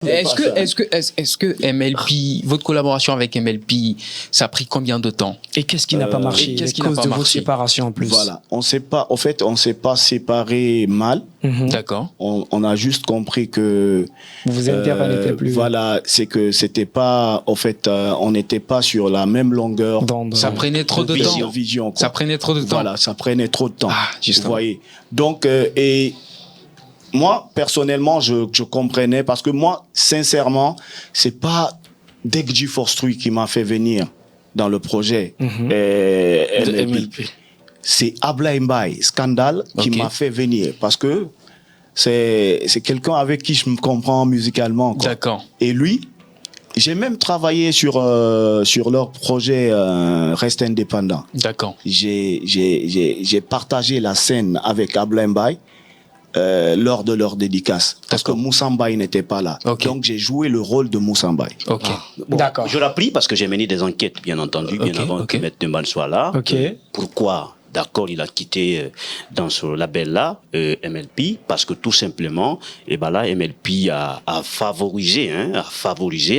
Est-ce que MLP, votre collaboration avec MLP, ça a pris combien de temps? Et qu'est-ce qui n'a pas marché? qu'est-ce qui à cause n'a pas de votre marché? séparation en plus. Voilà, on s'est pas séparés mal. D'accord. On a juste compris que Vous interpellez plus. voilà, c'est que c'était pas, en fait, on n'était pas sur la même longueur. Ça prenait trop de temps. Vision, quoi. Ça prenait trop de temps. Voilà, ça prenait trop de temps. Ah, justement. Vous voyez. Donc, et moi, personnellement, je comprenais parce que moi, sincèrement, c'est pas Deg G-Force 3 qui m'a fait venir dans le projet MLP. C'est Ablaye Mbaye, Scandale, qui m'a fait venir parce que c'est quelqu'un avec qui je me comprends musicalement, quoi. D'accord. Et lui, j'ai même travaillé sur leur projet Reste Indépendant. D'accord. J'ai partagé la scène avec Ablaye Mbaye lors de leur dédicace. Parce que Moussa Mbaye n'était pas là. Donc j'ai joué le rôle de Moussa Mbaye. Ok. Bon, D'accord. Je l'ai appris parce que j'ai mené des enquêtes, bien entendu, bien avant que Maître Dembal soit là. Pourquoi? D'accord, il a quitté dans ce label-là, MLP, parce que tout simplement, et ben là, MLP a favorisé,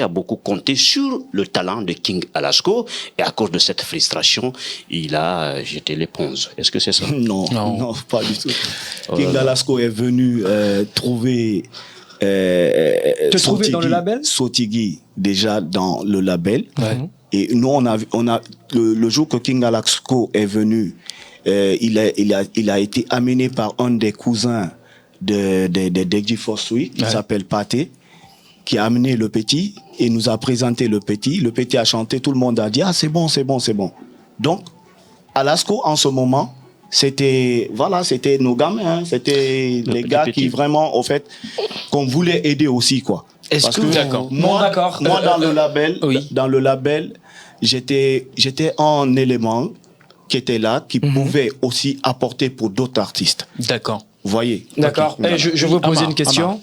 a beaucoup compté sur le talent de King Alasco, et à cause de cette frustration, il a jeté l'éponge. Est-ce que c'est ça? Non, pas du tout. King Alasco est venu trouver trouver dans le label? Sotigui déjà dans le label. Et nous, on a le jour que King Alasco est venu, il a été amené par un des cousins de Deg G-Force 3 qui s'appelle Pathé, qui a amené le petit et nous a présenté le petit. Le petit a chanté, tout le monde a dit c'est bon. Donc Alasco en ce moment, c'était nos gamins, c'était les gars qui vraiment, au fait, qu'on voulait aider aussi, quoi. Est-ce que moi dans le label, j'étais un élément qui était là, qui pouvait aussi apporter pour d'autres artistes. D'accord. Vous voyez. D'accord. Okay. Je veux poser une question.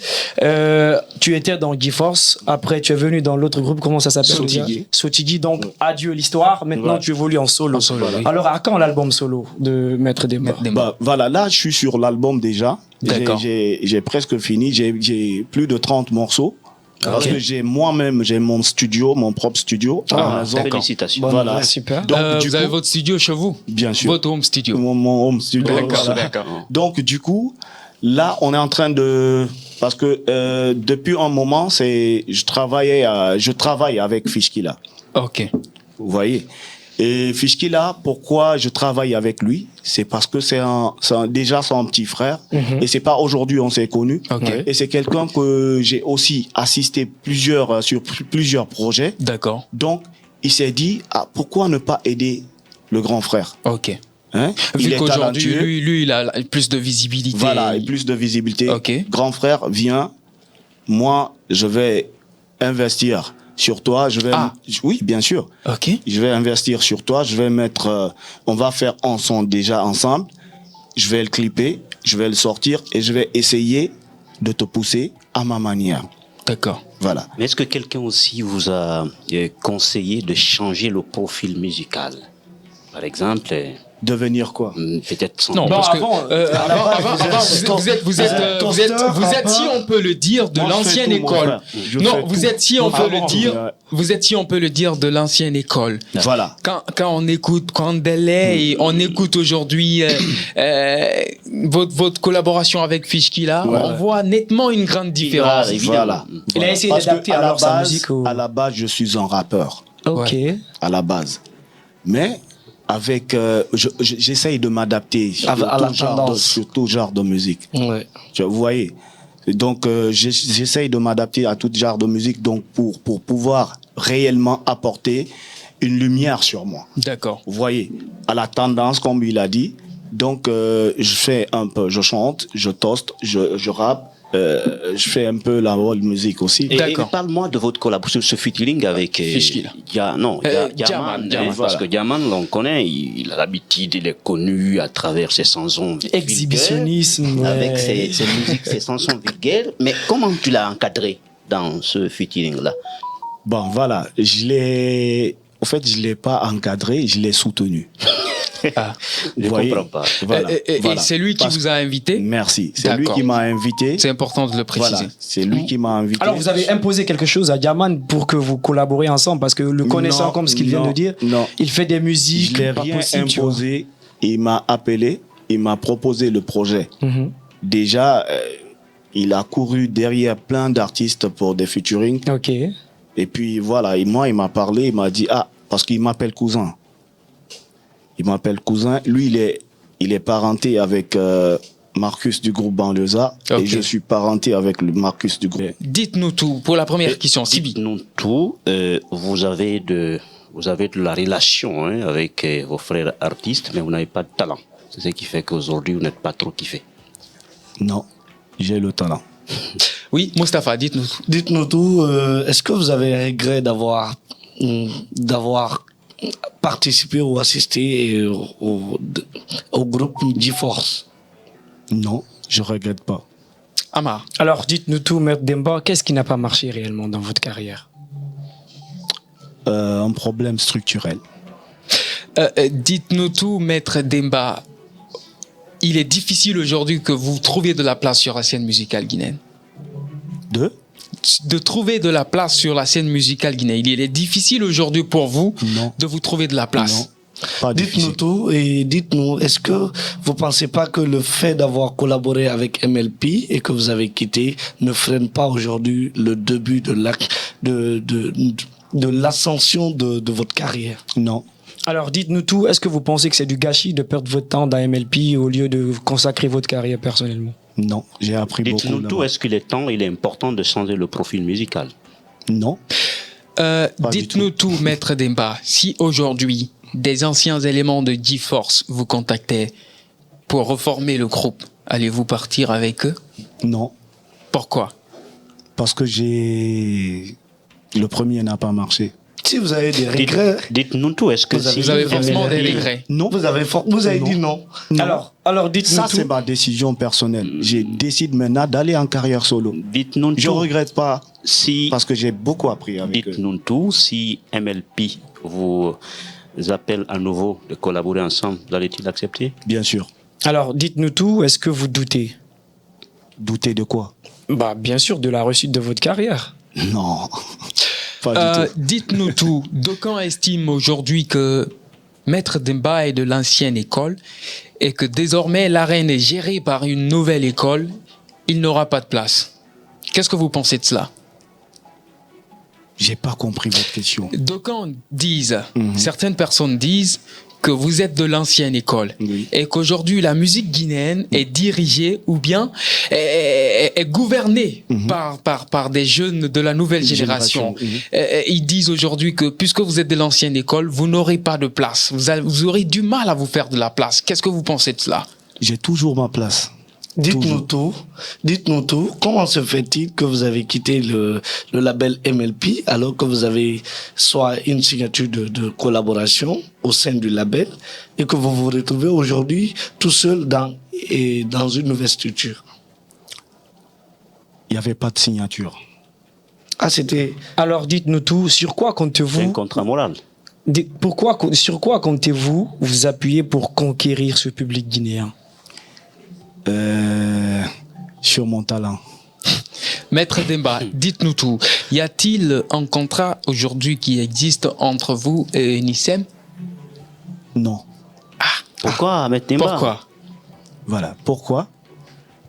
Tu étais dans G-Force, après tu es venu dans l'autre groupe, comment ça s'appelle? Sotigui. Donc adieu l'histoire, maintenant tu évolues en solo. Alors à quand l'album solo de Maître Demba? Voilà, là je suis sur l'album déjà. D'accord. J'ai presque fini, j'ai plus de 30 morceaux. Parce que j'ai mon studio, mon propre studio à la maison. Félicitations. Voilà. Super. Donc, vous avez votre studio chez vous? Bien sûr. Votre home studio? Mon home studio. D'accord. Donc, du coup, là, on est en train de... Parce que depuis un moment, je travaille avec Fishkilla. Ok. Vous voyez. Et Fishkilla, pourquoi je travaille avec lui? C'est parce que c'est déjà son petit frère. Et c'est pas aujourd'hui on s'est connus. Et c'est quelqu'un que j'ai aussi assisté sur plusieurs projets. D'accord. Donc, il s'est dit, pourquoi ne pas aider le grand frère? Ok. Il est talentueux. Lui, il a plus de visibilité. Voilà, plus de visibilité. Grand frère, viens. Moi, je vais investir sur toi, oui, bien sûr. Je vais investir sur toi, je vais mettre, on va faire un son déjà ensemble, je vais le clipper, je vais le sortir et je vais essayer de te pousser à ma manière. D'accord. Voilà. Mais est-ce que quelqu'un aussi vous a conseillé de changer le profil musical? Par exemple, devenir quoi? Peut-être sans... Non, parce que vous êtes, si on peut le dire, de l'ancienne école. Non, vous êtes, si on peut le dire, de l'ancienne école. Voilà. Quand on écoute Kandele et on écoute aujourd'hui votre collaboration avec Fishkilla, on voit nettement une grande différence. Voilà. Il a essayé d'adapter alors sa musique. À la base, je suis un rappeur. À la base. Mais avec j'essaye de m'adapter sur tout genre de musique. Vous voyez. Donc j'essaye de m'adapter à tout genre de musique, donc pour pouvoir réellement apporter une lumière sur moi. D'accord. Vous voyez, à la tendance comme il a dit. Donc je fais un peu, je chante, je toast, je rappe. Je fais un peu la world music aussi. Et parle-moi de votre collaboration, ce featuring avec Fishkilla. Diamant, parce que Diamant, on connaît, il a l'habitude, il est connu à travers ses chansons exhibitionnisme, avec ses musiques, ses chansons vulgaires. Mais comment tu l'as encadré dans ce featuring-là? Bon, voilà, je l'ai pas encadré, je l'ai soutenu. Je comprends pas. Voilà. Et c'est lui qui vous a invité? Merci. C'est lui qui m'a invité. C'est important de le préciser. Voilà. C'est lui qui m'a invité. Alors, vous avez imposé quelque chose à Diamant pour que vous collaboriez ensemble, parce que le connaissant comme ce qu'il vient de dire, il fait des musiques. Je l'ai rien imposé. Il m'a appelé, il m'a proposé le projet. Déjà, il a couru derrière plein d'artistes pour des featuring. Ok. Et puis voilà, moi, il m'a parlé, il m'a dit, parce qu'il m'appelle cousin. Il m'appelle cousin. Lui, il est parenté avec Marcus du groupe Banlieusard. Okay. Et je suis parenté avec le Marcus du groupe. Dites-nous tout pour la première question. Dites-nous tout. Vous avez de la relation avec vos frères artistes, mais vous n'avez pas de talent. C'est ce qui fait qu'aujourd'hui, vous n'êtes pas trop kiffé. Non, j'ai le talent. Oui, Mustapha, dites-nous tout. Dites-nous tout. Est-ce que vous avez regret d'avoir participé ou assisté au groupe GeForce? Non, je regrette pas. Amar. Alors, dites-nous tout, Maître Demba, qu'est-ce qui n'a pas marché réellement dans votre carrière? Un problème structurel. Dites-nous tout, Maître Demba. Il est difficile aujourd'hui que vous trouviez de la place sur la scène musicale guinéenne. De trouver de la place sur la scène musicale guinéenne. Il est difficile aujourd'hui pour vous de vous trouver de la place. Non. Dites-nous tout et dites-nous, est-ce que vous ne pensez pas que le fait d'avoir collaboré avec MLP et que vous avez quitté ne freine pas aujourd'hui le début de l'ascension de votre carrière? Non. Alors, dites-nous tout, est-ce que vous pensez que c'est du gâchis de perdre votre temps dans MLP au lieu de consacrer votre carrière personnellement? Non, j'ai appris beaucoup. Dites-nous tout, est-ce qu'il est important de changer le profil musical? Non. Dites-nous tout, Maître Demba, si aujourd'hui, des anciens éléments de GeForce vous contactaient pour reformer le groupe, allez-vous partir avec eux? Non. Pourquoi? Parce que le premier n'a pas marché. Si vous avez des regrets, dites-nous tout. Est-ce que vous avez forcément des regrets? Non. Vous avez dit non. Alors dites-nous ça, tout. c'est ma décision personnelle. Je décide maintenant d'aller en carrière solo. Dites-nous tout. Je regrette pas parce que j'ai beaucoup appris avec eux. Dites-nous tout. Si MLP vous appelle à nouveau de collaborer ensemble, vous allez-il accepter? Bien sûr. Alors dites-nous tout. Est-ce que vous doutez? Doutez de quoi? Bien sûr, de la réussite de votre carrière. Non. Pas du tout. Dites-nous tout. D'aucuns estiment aujourd'hui que Maître Demba est de l'ancienne école et que désormais l'arène est gérée par une nouvelle école. Il n'aura pas de place. Qu'est-ce que vous pensez de cela? J'ai pas compris votre question. D'aucuns disent, certaines personnes disent que vous êtes de l'ancienne école et qu'aujourd'hui la musique guinéenne est dirigée ou bien est gouvernée par des jeunes de la nouvelle génération. Ils disent aujourd'hui que puisque vous êtes de l'ancienne école, vous n'aurez pas de place. Vous aurez du mal à vous faire de la place. Qu'est-ce que vous pensez de cela? J'ai toujours ma place. Dites-nous tout. Comment se fait-il que vous avez quitté le label MLP alors que vous avez soit une signature de collaboration au sein du label et que vous vous retrouvez aujourd'hui tout seul dans une nouvelle structure? Il n'y avait pas de signature. C'était... Alors dites-nous tout. Sur quoi comptez-vous? C'est un contrat moral. Sur quoi comptez-vous vous appuyer pour conquérir ce public guinéen? Sur mon talent. Maître Demba, dites-nous tout. Y a-t-il un contrat aujourd'hui qui existe entre vous et Nissem? Non. Pourquoi, Maître Demba? Pourquoi? Voilà. Pourquoi?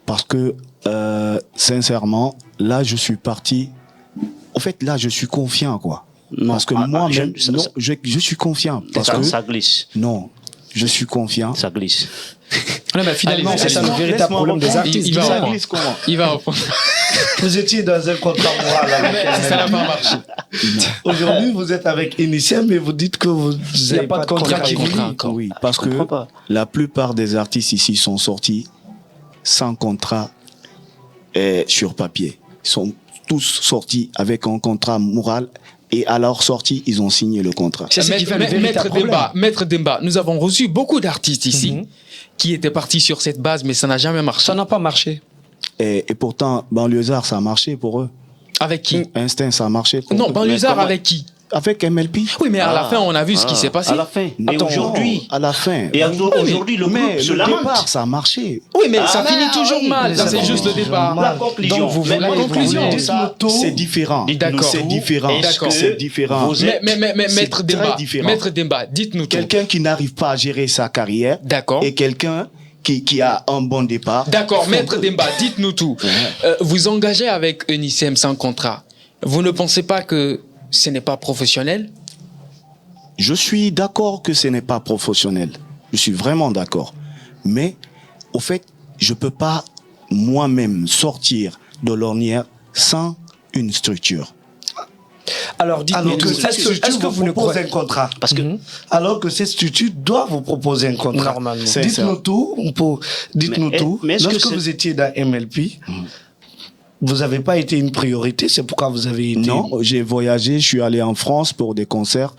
Parce que, sincèrement, là, je suis parti. En fait, là, je suis confiant, quoi. Non, parce que moi-même, je suis confiant. Parce que ça glisse. Non, je suis confiant. Ça glisse. Non, mais finalement, c'est ça le véritable problème des artistes. Il va reprendre. Vous étiez dans un contrat moral avec ça n'a pas marché. Aujourd'hui, vous êtes avec Initium, mais vous dites que vous n'avez pas de contrat qui vous lie. Oui, parce que la plupart des artistes ici sont sortis sans contrat sur papier. Ils sont tous sortis avec un contrat moral. Et à leur sortie, ils ont signé le contrat. C'est ce qui fait le véritable problème. Maître Demba, nous avons reçu beaucoup d'artistes ici qui étaient partis sur cette base, mais ça n'a jamais marché. Ça n'a pas marché. Et pourtant, Banlieusard, ça a marché pour eux. Avec qui? Instinct, ça a marché. Non, Banlieusard avec qui? avec MLP. Oui, mais à la fin, on a vu ce qui s'est passé. À la fin. Et aujourd'hui. À la fin. Et aujourd'hui, le groupe se lamente. Départ, ça a marché. Oui, mais ça finit toujours mal. Ça, c'est juste le départ. La conclusion. La conclusion. C'est différent. D'accord. C'est différent. C'est différent. Mais Maître Demba, différent. Maître Demba, dites-nous tout. Quelqu'un qui n'arrive pas à gérer sa carrière. D'accord. Et quelqu'un qui a un bon départ. D'accord, Maître Demba, dites-nous tout. Vous engagez avec Unicem sans contrat. Vous ne pensez pas que ce n'est pas professionnel? Je suis d'accord que ce n'est pas professionnel. Je suis vraiment d'accord. Mais, au fait, je peux pas moi-même sortir de l'ornière sans une structure. Alors, dites-nous tout. Est-ce que vous ne proposez croyez un contrat? Parce que, alors que cette structure doit vous proposer un contrat. Normalement. Dites-nous tout. Dites-nous tout. Mais lorsque vous étiez dans MLP, vous n'avez pas été une priorité, c'est pourquoi vous avez été... Non, j'ai voyagé, je suis allé en France pour des concerts.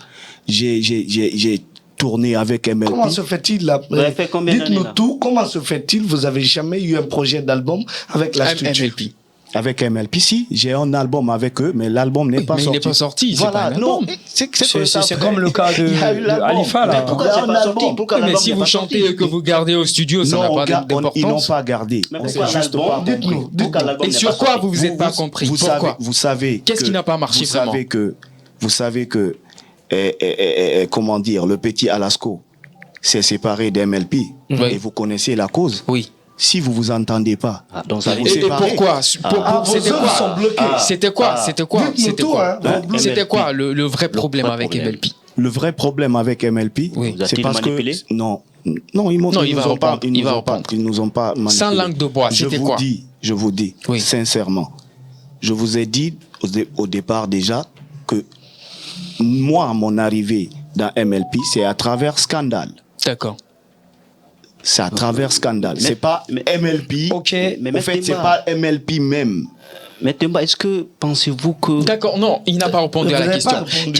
J'ai tourné avec MLP. Comment se fait-il Vous avez fait combien d'années, Dites-nous là? tout. Comment se fait-il? Vous avez jamais eu un projet d'album avec la structure? MLP. Avec MLP, si, j'ai un album avec eux, mais l'album n'est pas mais sorti. il n'est pas sorti, c'est pas Voilà, un non, album. c'est comme le cas Il y a eu de l'album. Alifa, là. Mais Pourquoi c'est pas sorti? Pourquoi Oui, mais l'album si n'est vous pas chantez sorti? et que vous gardez au studio, ça n'a pas Ils n'ont d'importance. pas gardé. Mais On pourquoi s'est juste l'album? pas compris. Dites-nous. Pourquoi l'album Et n'est sur pas quoi sorti? vous êtes pas compris? Pourquoi? Vous savez Qu'est-ce qui n'a pas marché vraiment? Vous savez que comment dire, le petit Alasco s'est séparé d'MLP et vous connaissez la cause. Oui. Si vous vous entendez pas, Donc ça vous Et séparez. pourquoi? Vos œuvres sont bloquées. C'était quoi? Dites-nous C'était tout, quoi? hein. C'était quoi le vrai problème vrai avec problème. MLP? Le vrai problème avec MLP, Oui. Vous c'est a-t-il parce manipulé? que non, ils Non, il nous va ont pas, reprendre. Il va reprendre. ils nous ont pas manipulé. Sans langue de bois, c'était quoi? Je vous dis, Oui. sincèrement, je vous ai dit au départ déjà que moi, mon arrivée dans MLP, c'est à travers Scandale. D'accord. C'est à travers Scandale. C'est pas MLP. Ok. Mais En fait, c'est Demba, pas MLP même. Mais Demba, est-ce que pensez-vous que... D'accord, non, il n'a pas répondu Vous à la n'avez question. pas répondu.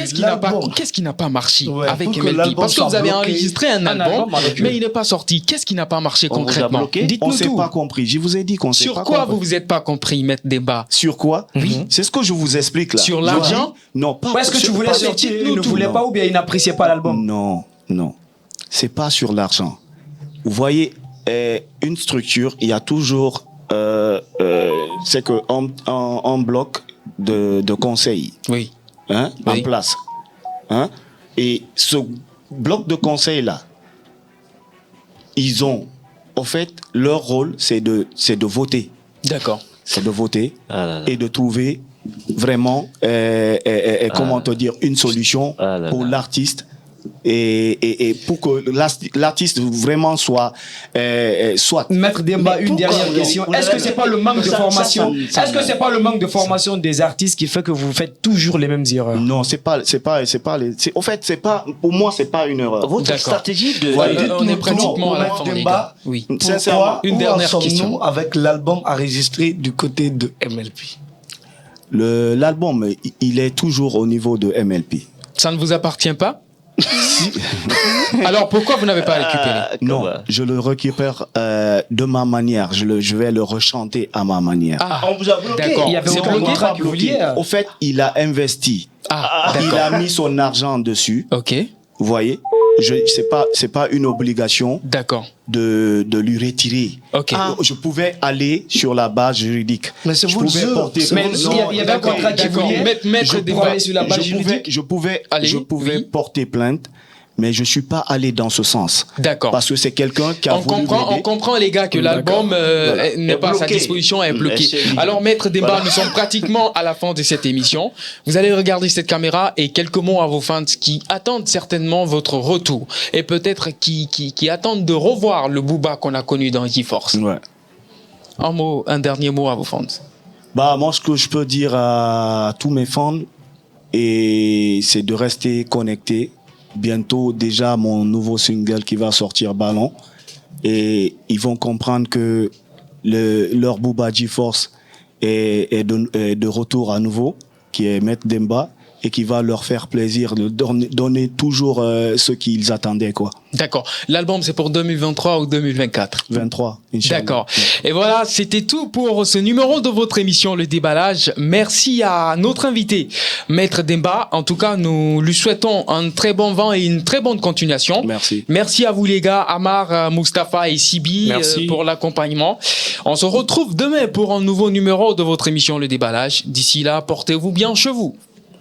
Qu'est-ce qui n'a pas marché Ouais, avec pour que MLP? l'album Parce que vous soit avez bloqué. enregistré un album, avec eux. mais il n'est pas sorti. Qu'est-ce qui n'a pas marché On vous a concrètement? bloqué? On Dites-nous s'est tout. pas compris. Je vous ai dit qu'on s'est pas Sur quoi compris. vous vous êtes pas compris, Maître Débat? Sur quoi? Oui. C'est ce que je vous explique là. Sur Je l'argent? dis- Non, pas. Ou est-ce que tu sur- voulais pas- sortir, il dites-nous ne tout, voulait non. pas ou bien il n'appréciait pas l'album? Non. C'est pas sur l'argent. Vous voyez, une structure, il y a toujours, c'est que un bloc de conseils, Oui. hein, Oui. en place, hein. Et ce bloc de conseils là, ils ont, en fait, leur rôle, c'est de voter. D'accord. C'est de voter Ah là là. et de trouver vraiment, comment te dire, une solution Ah là là. pour l'artiste et pour que l'artiste vraiment soit Maître Demba, Mais une pourquoi dernière vous- question. vous Est-ce que avez- c'est pas le manque de Ça- formation? ça- Est-ce que c'est pas le manque de formation des artistes qui fait que vous faites toujours les mêmes erreurs? non, au fait, c'est pas, pour moi, c'est pas une erreur. Votre D'accord. stratégie de... Ouais, Dites-nous on est tout, pratiquement à la Maître fin, les Demba. gars. Oui. Sincèrement, Pourquoi, une où dernière en sommes-nous question. avec l'album enregistré du côté de MLP? L'album, il est toujours au niveau de MLP. Ça ne vous appartient pas? Alors pourquoi vous n'avez pas récupéré? Non, je le récupère de ma manière. Je vais le rechanter à ma manière. Ah, On vous a bloqué. d'accord. Il y avait C'est aucun bloqué? contrat qui vous liait. Au fait, il a investi. Ah, Il d'accord. a mis son argent dessus. Ok, Vous voyez, c'est pas une obligation d'accord. de lui retirer. Ok. Je pouvais aller sur la base juridique. Mais c'est Je vos pouvais œuvres, porter. c'est Mais vos il y œuvres. avait un D'accord, contrat qui d'accord. vous liait. Maître Je Demba, pourrais aller sur la base juridique. Allez, je pouvais oui. porter plainte, mais je suis pas allé dans ce sens. D'accord. Parce que c'est quelqu'un qui a On voulu comprend, m'aider. les gars, que l'album n'est pas à sa bloqué. disposition, est bloqué. C'est- Alors, Maître Demba, nous sommes pratiquement à la fin de cette émission. Vous allez regarder cette caméra et quelques mots à vos fans qui attendent certainement votre retour et peut-être qui attendent de revoir le Booba qu'on a connu dans G-Force. Ouais. Un dernier mot à vos fans. Bah, moi, ce que je peux dire à tous mes fans, c'est de rester connectés. Bientôt, déjà, mon nouveau single qui va sortir, Ballon. Et ils vont comprendre que leur Booba G-Force est de retour à nouveau, qui est Maître Demba, et qui va leur faire plaisir de donner toujours ce qu'ils attendaient, quoi. D'accord. L'album, c'est pour 2023 ou 2024? 23, Inch'Allah. D'accord. Et voilà, c'était tout pour ce numéro de votre émission Le Déballage. Merci à notre invité, Maître Demba. En tout cas, nous lui souhaitons un très bon vent et une très bonne continuation. Merci. Merci à vous les gars, Amar, Mustapha et Sibi pour l'accompagnement. On se retrouve demain pour un nouveau numéro de votre émission Le Déballage. D'ici là, portez-vous bien chez vous.